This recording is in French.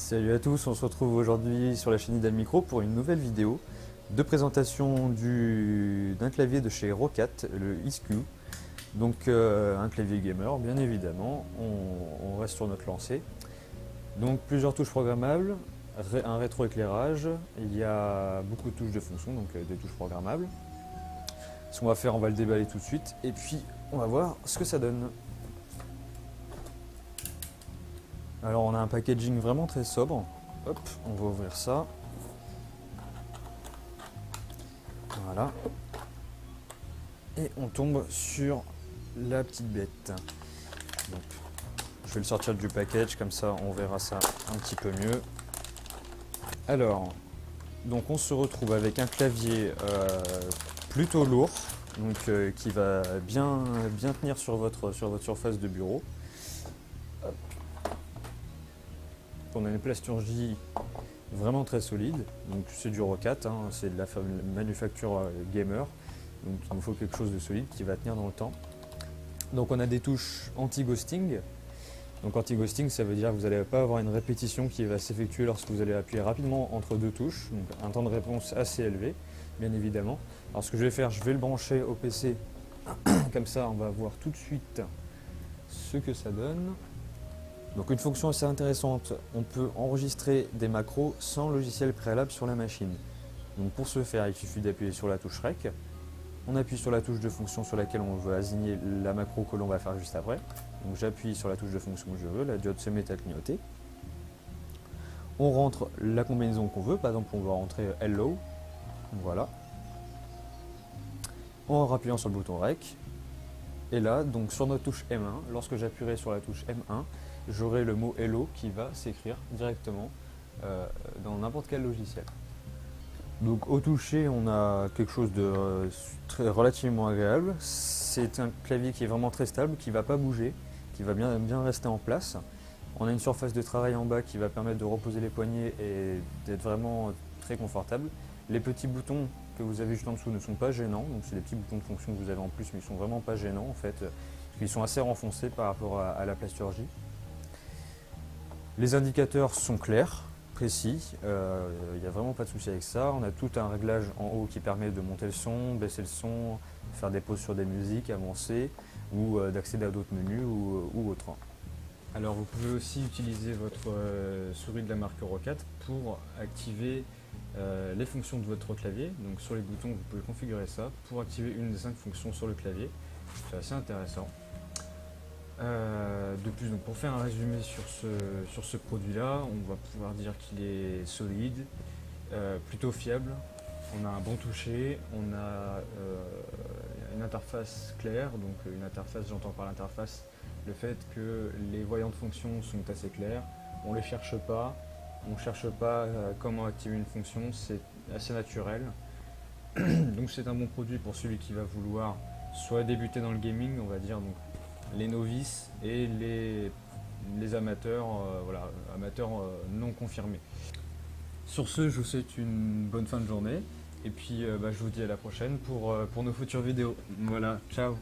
Salut à tous, on se retrouve aujourd'hui sur la chaîne Idal Micro pour une nouvelle vidéo de présentation d'un clavier de chez Roccat, le ESCU. Donc un clavier gamer, bien évidemment, on reste sur notre lancée. Donc plusieurs touches programmables, un rétroéclairage, il y a beaucoup de touches de fonction, donc des touches programmables. Ce qu'on va faire, on va le déballer tout de suite et puis on va voir ce que ça donne. Alors on a un packaging vraiment très sobre. Hop, on va ouvrir ça. Voilà. Et on tombe sur la petite bête. Donc, je vais le sortir du package, comme ça on verra ça un petit peu mieux. Alors, donc on se retrouve avec un clavier plutôt lourd, donc qui va bien tenir sur votre surface de bureau. Hop. On a une plasturgie vraiment très solide, donc c'est du Roccat, hein, c'est de la manufacture gamer, donc il nous faut quelque chose de solide qui va tenir dans le temps. Donc on a des touches anti-ghosting. Donc anti-ghosting, ça veut dire que vous n'allez pas avoir une répétition qui va s'effectuer lorsque vous allez appuyer rapidement entre deux touches, donc un temps de réponse assez élevé, bien évidemment. Alors ce que je vais faire, je vais le brancher au PC, comme ça on va voir tout de suite ce que ça donne. Donc une fonction assez intéressante, on peut enregistrer des macros sans logiciel préalable sur la machine. Donc pour ce faire, il suffit d'appuyer sur la touche REC. On appuie sur la touche de fonction sur laquelle on veut assigner la macro que l'on va faire juste après. Donc j'appuie sur la touche de fonction que je veux, la diode se met à clignoter. On rentre la combinaison qu'on veut, par exemple on va rentrer Hello, voilà. En rappuyant sur le bouton REC. Et là, donc sur notre touche M1, lorsque j'appuierai sur la touche M1, j'aurai le mot Hello qui va s'écrire directement dans n'importe quel logiciel. Donc au toucher, on a quelque chose de relativement agréable. C'est un clavier qui est vraiment très stable, qui ne va pas bouger, qui va bien rester en place. On a une surface de travail en bas qui va permettre de reposer les poignets et d'être vraiment très confortable. Les petits boutons que vous avez juste en dessous ne sont pas gênants, donc c'est des petits boutons de fonction que vous avez en plus, mais ils ne sont vraiment pas gênants en fait, parce qu'ils sont assez renfoncés par rapport à la plasturgie. Les indicateurs sont clairs, précis, il n'y a vraiment pas de souci avec ça. On a tout un réglage en haut qui permet de monter le son, baisser le son, faire des pauses sur des musiques, avancer, ou d'accéder à d'autres menus ou autres. Alors vous pouvez aussi utiliser votre souris de la marque Roccat pour activer les fonctions de votre clavier. Donc sur les boutons, vous pouvez configurer ça pour activer une des 5 fonctions sur le clavier. C'est assez intéressant. De plus, donc pour faire un résumé sur ce produit-là, on va pouvoir dire qu'il est solide, plutôt fiable. On a un bon toucher, on a une interface claire, donc une interface, j'entends par l'interface le fait que les voyants de fonction sont assez clairs, on ne les cherche pas, on ne cherche pas comment activer une fonction, c'est assez naturel. Donc c'est un bon produit pour celui qui va vouloir soit débuter dans le gaming, on va dire, donc les novices et les amateurs, voilà, amateurs non confirmés. Sur ce, je vous souhaite une bonne fin de journée et puis je vous dis à la prochaine pour nos futures vidéos. Voilà, ciao!